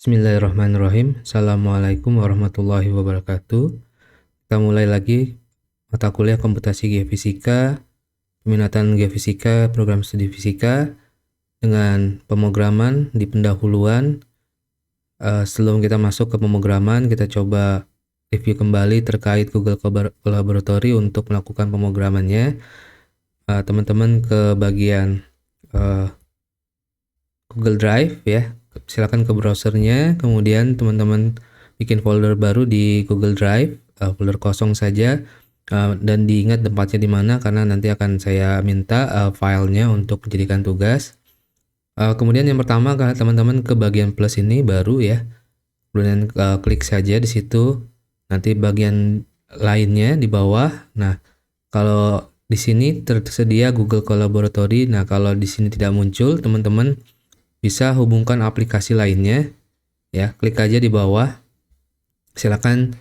Bismillahirrahmanirrahim. Assalamualaikum warahmatullahi wabarakatuh. Kita mulai lagi mata kuliah komputasi geofisika, peminatan geofisika, program studi fisika dengan pemrograman di pendahuluan. Sebelum kita masuk ke pemrograman, kita coba review kembali terkait Google Laboratory untuk melakukan pemrogramannya. Teman-teman ke bagian Google Drive ya. Silakan ke browsernya, kemudian teman-teman bikin folder baru di Google Drive, folder kosong saja, dan diingat tempatnya di mana karena nanti akan saya minta filenya untuk dijadikan tugas. Kemudian yang pertama, teman-teman ke bagian plus ini baru ya, kemudian klik saja di situ. Nanti bagian lainnya di bawah. Nah, kalau di sini tersedia Google Laboratory. Nah, kalau di sini tidak muncul, teman-teman bisa hubungkan aplikasi lainnya ya, klik aja di bawah, silakan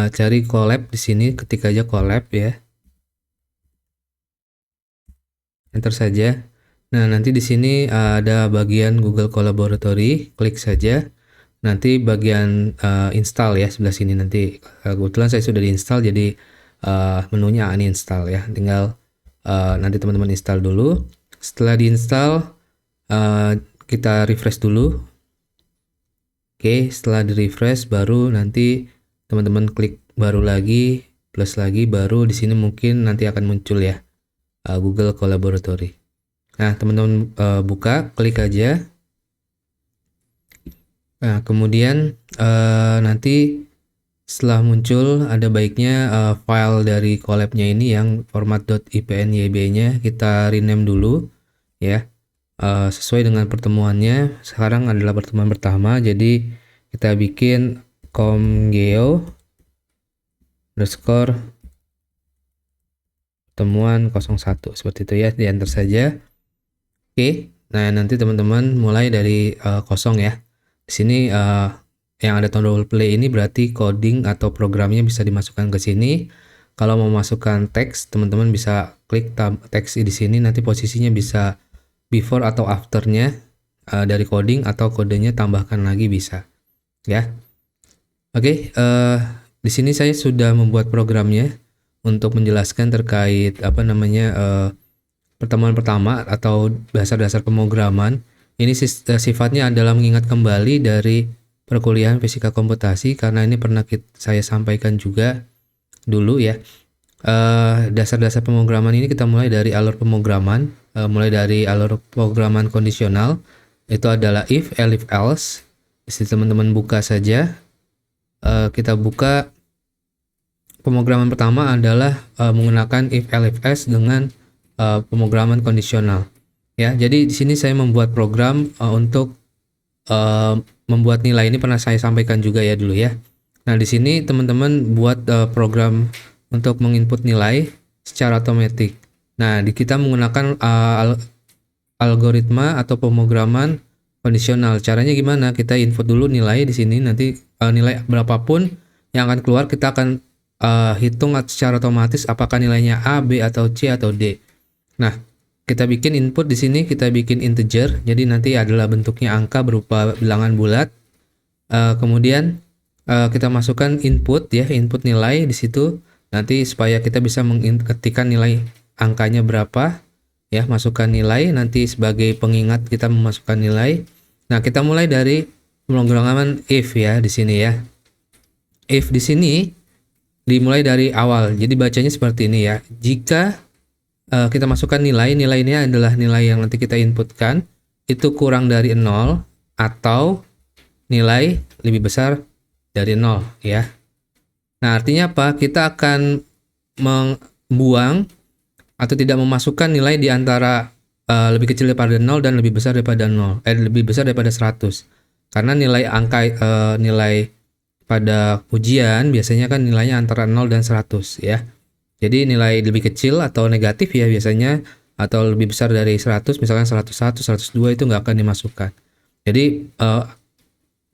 cari Colab di sini, ketik aja Colab ya, enter saja. Nah, nanti di sini ada bagian Google Laboratory, klik saja. Nanti bagian install ya, sebelah sini nanti kebetulan saya sudah diinstal, jadi menunya uninstall ya, tinggal nanti teman-teman install dulu. Setelah diinstal kita refresh dulu. Oke, setelah di refresh baru nanti teman-teman klik baru lagi, plus lagi, baru di sini mungkin nanti akan muncul ya Google Laboratory. Nah, teman-teman buka, klik aja. Nah, kemudian nanti setelah muncul ada baiknya file dari Colab-nya ini yang format .ipnyb-nya kita rename dulu ya. Sesuai dengan pertemuannya, sekarang adalah pertemuan pertama, jadi kita bikin comgeo underscore pertemuan 01 seperti itu ya, di enter saja. Oke, nah nanti teman-teman mulai dari kosong ya. Di sini yang ada tombol play ini berarti coding atau programnya bisa dimasukkan ke sini. Kalau mau masukkan teks, teman-teman bisa klik teks di sini, nanti posisinya bisa before atau afternya dari coding, atau kodenya tambahkan lagi bisa ya. Oke, di sini saya sudah membuat programnya untuk menjelaskan terkait pertemuan pertama atau dasar-dasar pemrograman. Ini sifatnya adalah mengingat kembali dari perkuliahan fisika komputasi, karena ini pernah saya sampaikan juga dulu ya. Dasar-dasar pemrograman ini kita mulai dari alur pemrograman, mulai dari alur pemrograman kondisional, itu adalah if, elif, else. Di teman-teman buka saja. Kita buka pemrograman pertama adalah menggunakan if, elif, else dengan pemrograman kondisional. Ya, jadi di sini saya membuat program untuk membuat nilai, ini pernah saya sampaikan juga ya dulu ya. Nah, di sini teman-teman buat program untuk menginput nilai secara otomatis. Nah, kita menggunakan algoritma atau pemrograman kondisional. Caranya gimana? Kita input dulu nilai di sini, nanti nilai berapapun yang akan keluar kita akan hitung secara otomatis apakah nilainya A, B, atau C, atau D. Nah, kita bikin input di sini, kita bikin integer, jadi nanti adalah bentuknya angka berupa bilangan bulat. Kemudian kita masukkan input ya, input nilai di situ. Nanti supaya kita bisa mengetikkan nilai angkanya berapa ya, masukkan nilai, nanti sebagai pengingat kita memasukkan nilai. Nah, kita mulai dari pemrograman if ya di sini ya. If di sini dimulai dari awal. Jadi bacanya seperti ini ya. Jika kita masukkan nilainya adalah nilai yang nanti kita inputkan itu kurang dari 0 atau nilai lebih besar dari 0 ya. Nah, artinya apa? Kita akan membuang atau tidak memasukkan nilai di antara lebih kecil daripada 0 dan lebih besar daripada 0, lebih besar daripada 100. Karena nilai nilai pada ujian biasanya kan nilainya antara 0 dan 100 ya. Jadi nilai lebih kecil atau negatif ya biasanya, atau lebih besar dari 100, misalkan 101, 102 itu nggak akan dimasukkan. Jadi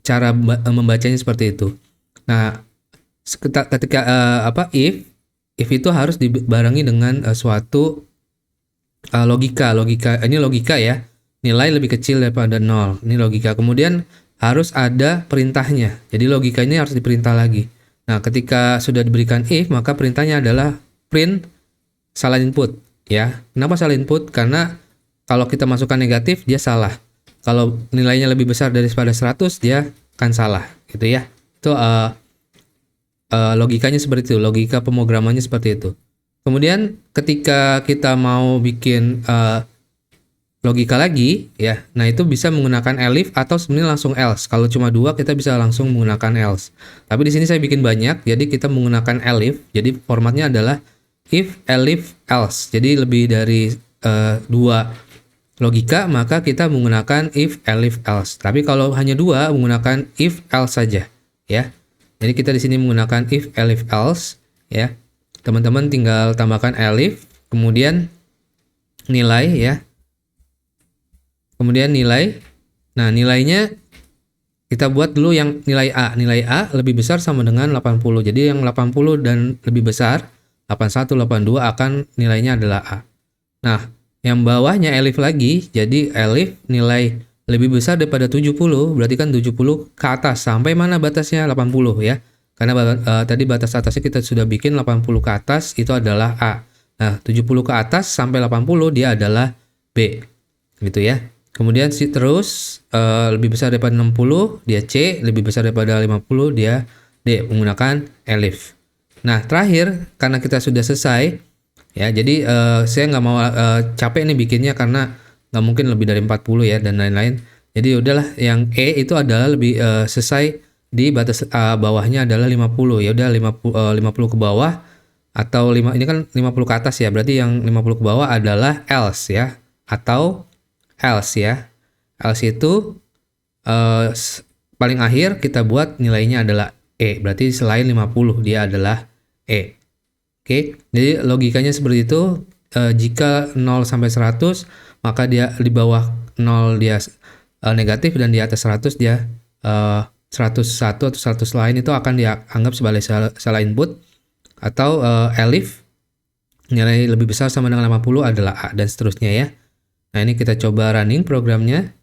cara membacanya seperti itu. Nah, ketika if itu harus dibarengi dengan suatu logika. Ini logika ya, nilai lebih kecil daripada 0, ini logika. Kemudian harus ada perintahnya. Jadi logikanya harus diperintah lagi. Nah, ketika sudah diberikan if, maka perintahnya adalah print salah input, ya. Kenapa salah input? Karena kalau kita masukkan negatif, dia salah. Kalau nilainya lebih besar daripada 100, dia akan salah, gitu ya. Itu logikanya seperti itu, logika pemrogramannya seperti itu. Kemudian ketika kita mau bikin logika lagi, ya, nah itu bisa menggunakan elif atau sebenarnya langsung else. Kalau cuma 2 kita bisa langsung menggunakan else. Tapi di sini saya bikin banyak, jadi kita menggunakan elif. Jadi formatnya adalah if, elif, else. Jadi lebih dari 2 logika, maka kita menggunakan if, elif, else. Tapi kalau hanya 2, menggunakan if, else saja, ya. Jadi kita di sini menggunakan if, elif, else, ya. Teman-teman tinggal tambahkan elif, kemudian nilai, ya. Kemudian nilai. Nah, nilainya kita buat dulu yang nilai A. Nilai A lebih besar sama dengan 80. Jadi yang 80 dan lebih besar, 81, 82 akan nilainya adalah A. Nah, yang bawahnya elif lagi, jadi elif nilai lebih besar daripada 70, berarti kan 70 ke atas. Sampai mana batasnya? 80, ya. Karena tadi batas atasnya kita sudah bikin 80 ke atas, itu adalah A. Nah, 70 ke atas sampai 80 dia adalah B. Gitu ya. Kemudian terus lebih besar daripada 60, dia C. Lebih besar daripada 50, dia D. Menggunakan elif. Nah, terakhir, karena kita sudah selesai, ya, jadi saya nggak mau capek nih bikinnya karena nggak mungkin lebih dari 40 ya dan lain-lain. Jadi udahlah, yang E itu adalah lebih selesai di batas bawahnya adalah 50. Ya udah 50 ke bawah atau ini kan 50 ke atas ya. Berarti yang 50 ke bawah adalah else ya atau else ya. Else itu paling akhir kita buat nilainya adalah E. Berarti selain 50 dia adalah E. Oke, jadi logikanya seperti itu. Jika 0 sampai 100, maka dia di bawah 0 dia negatif dan di atas 100 dia 101 atau 100 lain itu akan dianggap sebagai salah input. Atau elif nilai lebih besar sama dengan 50 adalah A dan seterusnya ya. Nah, ini kita coba running programnya.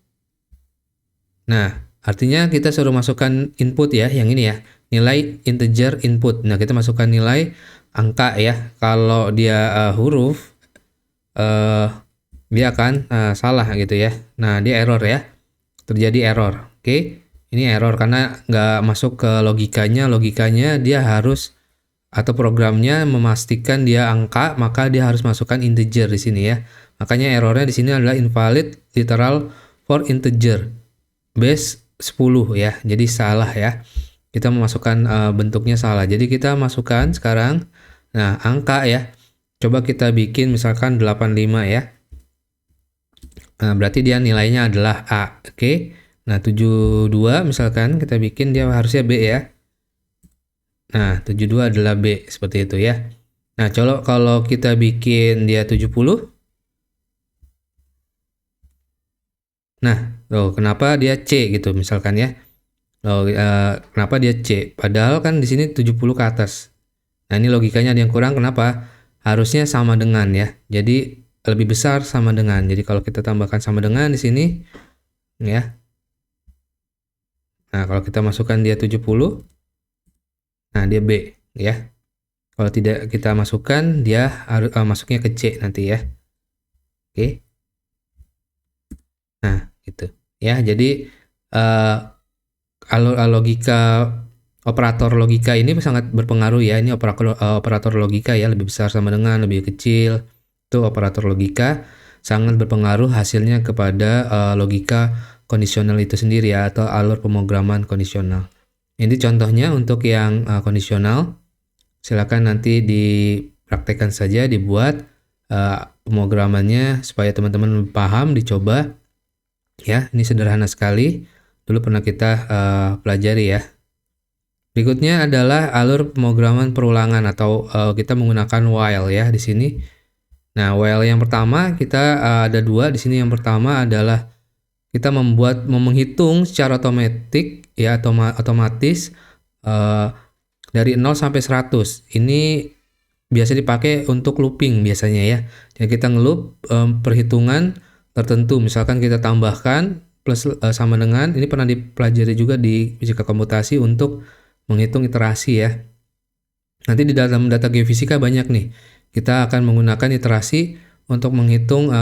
Nah, artinya kita suruh masukkan input ya, yang ini ya, nilai integer input. Nah, kita masukkan nilai angka ya. Kalau dia huruf, dia akan salah gitu ya. Nah, dia error ya, terjadi error. Oke, ini error karena nggak masuk ke logikanya. Logikanya dia harus atau programnya memastikan dia angka, maka dia harus masukkan integer di sini ya. Makanya errornya di sini adalah invalid literal for integer base 10 ya. Jadi salah ya. Kita memasukkan bentuknya salah. Jadi kita masukkan sekarang nah angka ya. Coba kita bikin misalkan 85 ya. Nah, berarti dia nilainya adalah A. Oke. Nah, 72 misalkan kita bikin dia harusnya B ya. Nah, 72 adalah B, seperti itu ya. Nah, kalau kita bikin dia 70. Nah, kenapa dia C gitu misalkan ya. Kenapa dia C? Padahal kan di sini 70 ke atas. Nah, ini logikanya ada yang kurang. Kenapa? Harusnya sama dengan ya. Jadi lebih besar sama dengan. Jadi kalau kita tambahkan sama dengan di sini ya. Nah, kalau kita masukkan dia 70, nah dia B ya. Kalau tidak kita masukkan, dia harus masuknya ke C nanti ya. Oke. Nah, gitu. Ya, jadi logika operator logika ini sangat berpengaruh ya. Ini operator logika ya, lebih besar sama dengan, lebih kecil. Itu operator logika sangat berpengaruh hasilnya kepada logika kondisional itu sendiri ya, atau alur pemrograman kondisional. Ini contohnya untuk yang kondisional. Silakan nanti dipraktekkan saja, dibuat pemrogramannya supaya teman-teman paham, dicoba. Ya, ini sederhana sekali. Dulu pernah kita pelajari ya. Berikutnya adalah alur pemrograman perulangan atau kita menggunakan while ya di sini. Nah, while yang pertama kita ada dua di sini. Yang pertama adalah kita menghitung secara otomatis ya, otomatis dari 0 sampai 100. Ini biasa dipakai untuk looping biasanya ya. Jadi kita ngeloop perhitungan tertentu. Misalkan kita tambahkan plus sama dengan, ini pernah dipelajari juga di fisika komputasi untuk menghitung iterasi ya. Nanti di dalam data geofisika banyak nih. Kita akan menggunakan iterasi untuk menghitung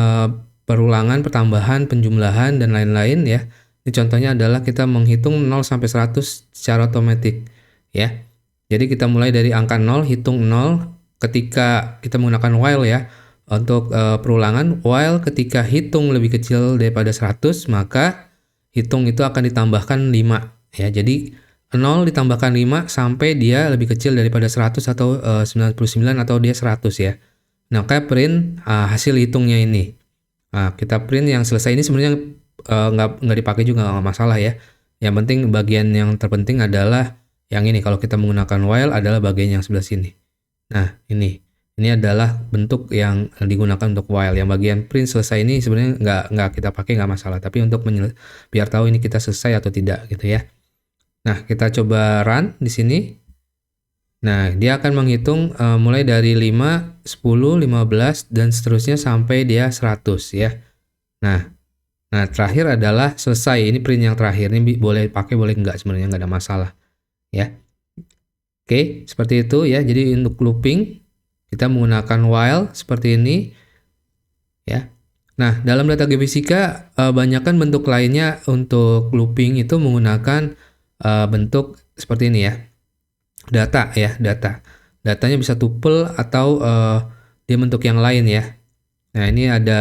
perulangan, pertambahan, penjumlahan, dan lain-lain ya. Ini contohnya adalah kita menghitung 0 sampai 100 secara otomatis ya. Jadi kita mulai dari angka 0, hitung 0 ketika kita menggunakan while ya. Untuk perulangan, while ketika hitung lebih kecil daripada 100, maka hitung itu akan ditambahkan 5 ya. Jadi 0 ditambahkan 5 sampai dia lebih kecil daripada 100 atau 99 atau dia 100 ya. Nah, kita print hasil hitungnya ini. Nah, kita print yang selesai ini sebenarnya nggak dipakai juga nggak masalah ya. Yang penting bagian yang terpenting adalah yang ini. Kalau kita menggunakan while adalah bagian yang sebelah sini. Nah, ini adalah bentuk yang digunakan untuk while. Yang bagian print selesai ini sebenarnya nggak kita pakai, nggak masalah. Tapi untuk biar tahu ini kita selesai atau tidak gitu ya. Nah, kita coba run di sini. Nah, dia akan menghitung mulai dari 5, 10, 15, dan seterusnya sampai dia 100 ya. Nah, terakhir adalah selesai. Ini print yang terakhir. Ini boleh pakai, boleh enggak, sebenarnya nggak ada masalah ya. Oke, seperti itu ya. Jadi untuk looping, kita menggunakan while seperti ini ya. Nah, dalam data geofisika, banyakkan bentuk lainnya untuk looping itu menggunakan bentuk seperti ini ya, data ya, datanya bisa tuple atau dia bentuk yang lain ya. Nah, ini ada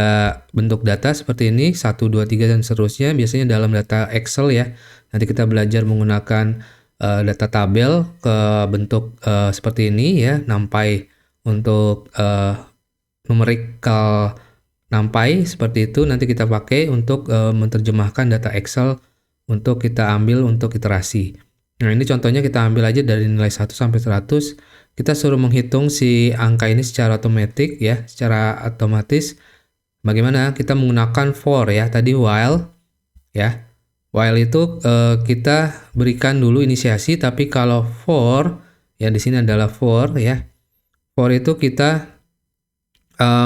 bentuk data seperti ini 1, 2, 3 dan seterusnya, biasanya dalam data Excel ya. Nanti kita belajar menggunakan data tabel ke bentuk seperti ini ya, NumPy untuk numerical NumPy seperti itu, nanti kita pakai untuk menerjemahkan data Excel untuk kita ambil untuk iterasi. Nah, ini contohnya kita ambil aja dari nilai 1 sampai 100. Kita suruh menghitung si angka ini secara otomatis ya, secara otomatis. Bagaimana? Kita menggunakan for ya, tadi while ya. While itu kita berikan dulu inisiasi, tapi kalau for ya di sini adalah for ya. For itu kita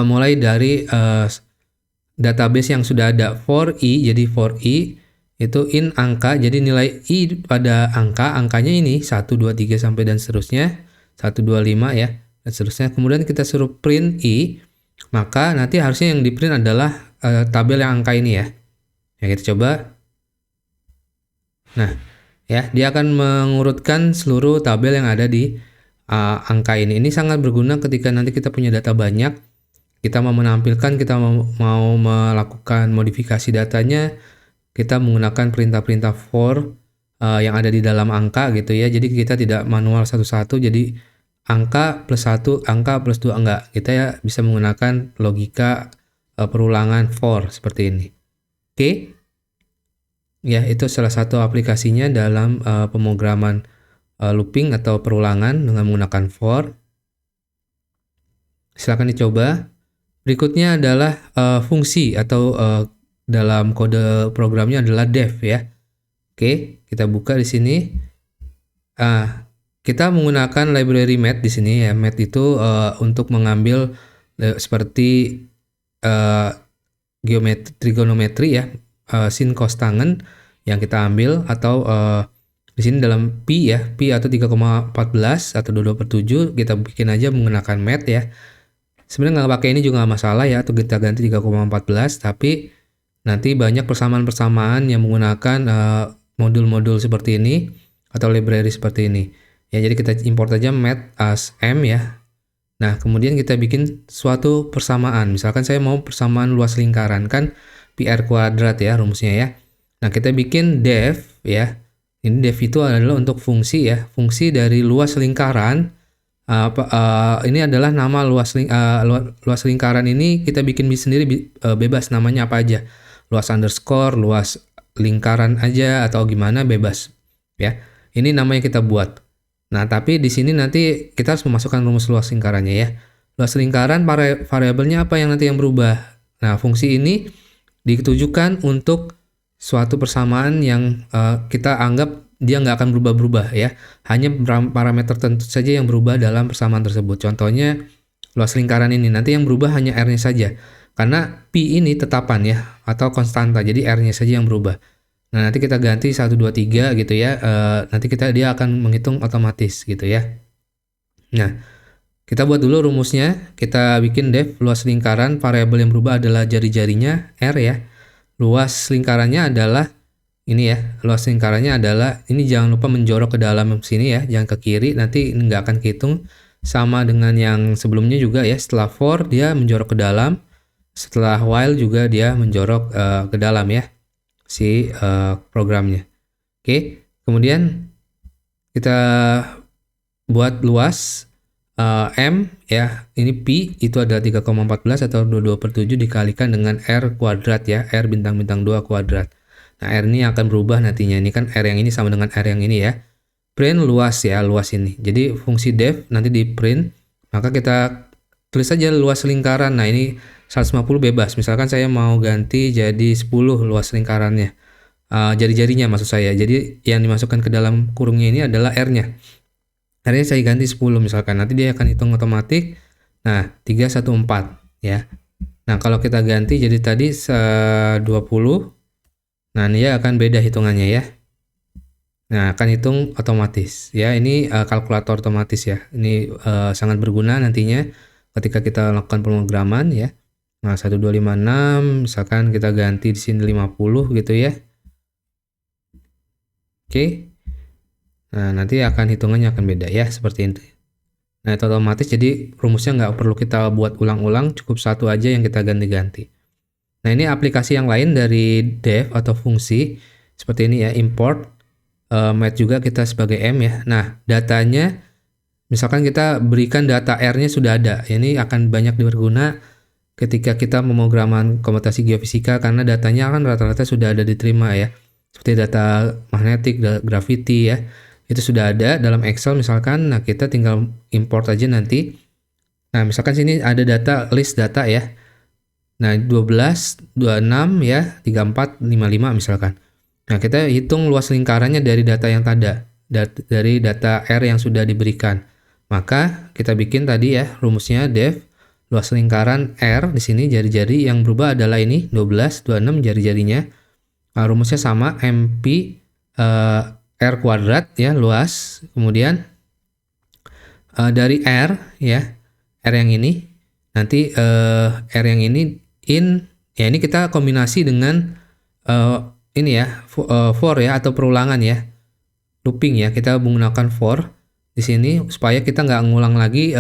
mulai dari database yang sudah ada for i, jadi for i itu in angka, jadi nilai i pada angkanya ini 1, 2, 3 sampai dan seterusnya 1, 2, 5 ya dan seterusnya. Kemudian kita suruh print i, maka nanti harusnya yang di print adalah tabel yang angka ini ya. Kita coba. Nah ya, dia akan mengurutkan seluruh tabel yang ada di angka ini. Ini sangat berguna ketika nanti kita punya data banyak, kita mau menampilkan, kita mau melakukan modifikasi datanya, kita menggunakan perintah-perintah for yang ada di dalam angka gitu ya. Jadi kita tidak manual satu-satu, jadi angka plus 1, angka plus 2 enggak. Kita ya bisa menggunakan logika perulangan for seperti ini. Oke. Ya, itu salah satu aplikasinya dalam pemrograman looping atau perulangan dengan menggunakan for. Silakan dicoba. Berikutnya adalah fungsi atau dalam kode programnya adalah def ya. Oke, kita buka di sini. Kita menggunakan library math di sini ya. Math itu untuk mengambil seperti geometri, trigonometri ya, sin cos tangen yang kita ambil, atau di sini dalam pi ya, pi atau 3,14 atau 22/7 kita bikin aja menggunakan math ya. Sebenarnya nggak pakai ini juga nggak masalah ya, atau kita ganti 3,14, tapi nanti banyak persamaan-persamaan yang menggunakan modul-modul seperti ini atau library seperti ini. Ya, jadi kita import aja math as m ya. Nah, kemudian kita bikin suatu persamaan. Misalkan saya mau persamaan luas lingkaran, kan pi r kuadrat ya rumusnya ya. Nah, kita bikin def ya. Ini def itu adalah untuk fungsi ya. Fungsi dari luas lingkaran. Ini adalah nama luas lingkaran ini kita bikin sendiri, bebas namanya apa aja. Luas underscore, luas lingkaran aja atau gimana, bebas ya. Ini namanya kita buat. Nah, tapi di sini nanti kita harus memasukkan rumus luas lingkarannya ya. Luas lingkaran variabelnya apa yang nanti yang berubah. Nah, fungsi ini ditujukan untuk suatu persamaan yang kita anggap dia nggak akan berubah-berubah ya. Hanya parameter tertentu saja yang berubah dalam persamaan tersebut. Contohnya luas lingkaran ini nanti yang berubah hanya R-nya saja. Karena P ini tetapan ya, atau konstanta, jadi R-nya saja yang berubah. Nah, nanti kita ganti 1, 2, 3 gitu ya, nanti dia akan menghitung otomatis gitu ya. Nah, kita buat dulu rumusnya, kita bikin def luas lingkaran, variabel yang berubah adalah jari-jarinya, R ya. Luas lingkarannya adalah ini ya, luas lingkarannya adalah, ini jangan lupa menjorok ke dalam sini ya, jangan ke kiri, nanti nggak akan kehitung. Sama dengan yang sebelumnya juga ya, setelah for dia menjorok ke dalam, setelah while juga dia menjorok ke dalam ya, si programnya. Oke, kemudian kita buat luas M ya, ini P itu adalah 3,14 atau 22/7 dikalikan dengan R kuadrat ya, R bintang-bintang 2 kuadrat. Nah, R ini akan berubah nantinya. Ini kan R yang ini sama dengan R yang ini ya. Print luas ya, luas ini. Jadi fungsi def nanti di print, maka kita tulis saja luas lingkaran. Nah, ini 150 bebas. Misalkan saya mau ganti jadi 10 luas lingkarannya. Jari-jarinya maksud saya. Jadi yang dimasukkan ke dalam kurungnya ini adalah R-nya. R-nya saya ganti 10 misalkan. Nanti dia akan hitung otomatis. Nah, 314 ya. Nah, kalau kita ganti jadi tadi 20. Nah, ini ya akan beda hitungannya ya. Nah, akan hitung otomatis ya. Ini kalkulator otomatis ya. Ini sangat berguna nantinya ketika kita lakukan pemrograman ya. Nah, 1256 misalkan kita ganti di sini 50 gitu ya. Oke. Nah, nanti akan hitungannya akan beda ya, seperti itu. Nah, itu otomatis, jadi rumusnya nggak perlu kita buat ulang-ulang, cukup satu aja yang kita ganti-ganti. Nah, ini aplikasi yang lain dari def atau fungsi seperti ini ya, import, math juga kita sebagai M ya. Nah, datanya misalkan kita berikan data R-nya sudah ada. Ini akan banyak berguna ketika kita pemrograman komputasi geofisika karena datanya kan rata-rata sudah ada diterima ya. Seperti data magnetik, gravity ya. Itu sudah ada dalam Excel misalkan. Nah, kita tinggal import aja nanti. Nah, misalkan sini ada data, list data ya. Nah, 12, 26 ya, 34, 55 misalkan. Nah, kita hitung luas lingkarannya dari data yang tadi, dari data R yang sudah diberikan. Maka kita bikin tadi ya rumusnya def luas lingkaran R di sini jari-jari yang berubah adalah ini 12, 26 jari-jarinya. Nah, rumusnya sama MP R kuadrat ya luas. Kemudian dari R ya, R yang ini nanti R yang ini in ya, ini kita kombinasi dengan ini ya for ya atau perulangan ya, looping ya, kita menggunakan for di sini supaya kita nggak ngulang lagi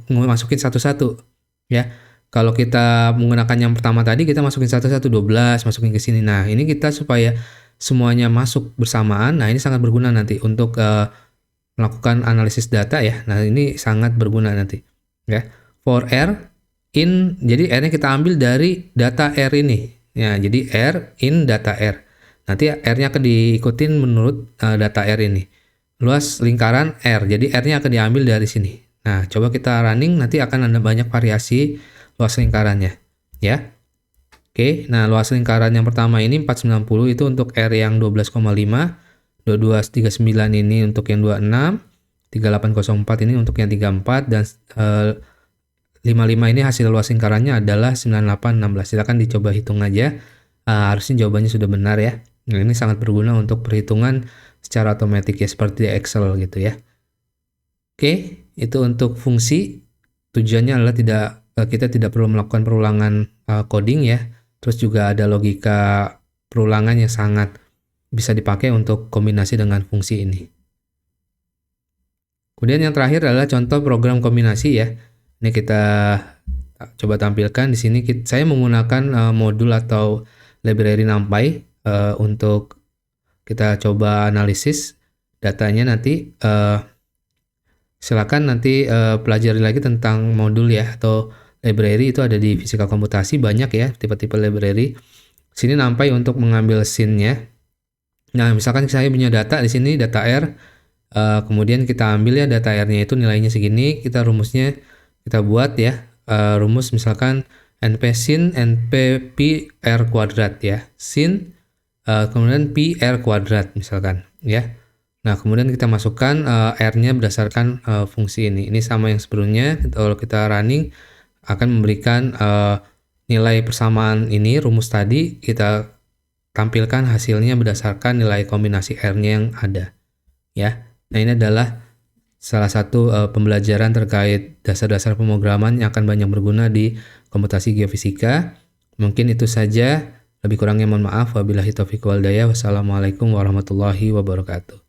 masukin satu-satu ya. Kalau kita menggunakan yang pertama tadi kita masukin satu-satu 12 masukin ke sini. Nah, ini kita supaya semuanya masuk bersamaan. Nah, ini sangat berguna nanti untuk melakukan analisis data ya. Nah, ini sangat berguna nanti ya. For R in, jadi R-nya kita ambil dari data R ini. Ya, jadi R in data R. Nanti R-nya akan diikutin menurut data R ini. Luas lingkaran R. Jadi R-nya akan diambil dari sini. Nah, coba kita running, nanti akan ada banyak variasi luas lingkarannya. Ya. Oke, nah luas lingkaran yang pertama ini 490 itu untuk R yang 12,5, 2239 ini untuk yang 26, 3804 ini untuk yang 34, dan 55 ini hasil luas lingkarannya adalah 9816. Silakan dicoba hitung aja. Harusnya jawabannya sudah benar ya. Nah, ini sangat berguna untuk perhitungan secara otomatis ya, seperti di Excel gitu ya. Oke, itu untuk fungsi. Tujuannya adalah kita tidak perlu melakukan perulangan coding ya. Terus juga ada logika perulangan yang sangat bisa dipakai untuk kombinasi dengan fungsi ini. Kemudian yang terakhir adalah contoh program kombinasi ya. Ini kita coba tampilkan di sini. Saya menggunakan modul atau library NumPy untuk kita coba analisis datanya nanti. Silakan nanti pelajari lagi tentang modul ya atau library, itu ada di fisika komputasi, banyak ya tipe-tipe library. Sini NumPy untuk mengambil scene-nya. Nah, misalkan saya punya data di sini, data R. Kemudian kita ambil ya data R-nya itu nilainya segini, kita rumusnya kita buat ya. Rumus misalkan NP sin NP P R kuadrat ya. Sin kemudian P R kuadrat misalkan ya. Nah, kemudian kita masukkan R-nya berdasarkan fungsi ini. Ini sama yang sebelumnya. Kalau kita running akan memberikan nilai persamaan ini, rumus tadi, kita tampilkan hasilnya berdasarkan nilai kombinasi R-nya yang ada. Ya, nah ini adalah salah satu pembelajaran terkait dasar-dasar pemrograman yang akan banyak berguna di komputasi geofisika. Mungkin itu saja, lebih kurangnya mohon maaf. Wabillahi taufiq wal hidayah. Wassalamualaikum warahmatullahi wabarakatuh.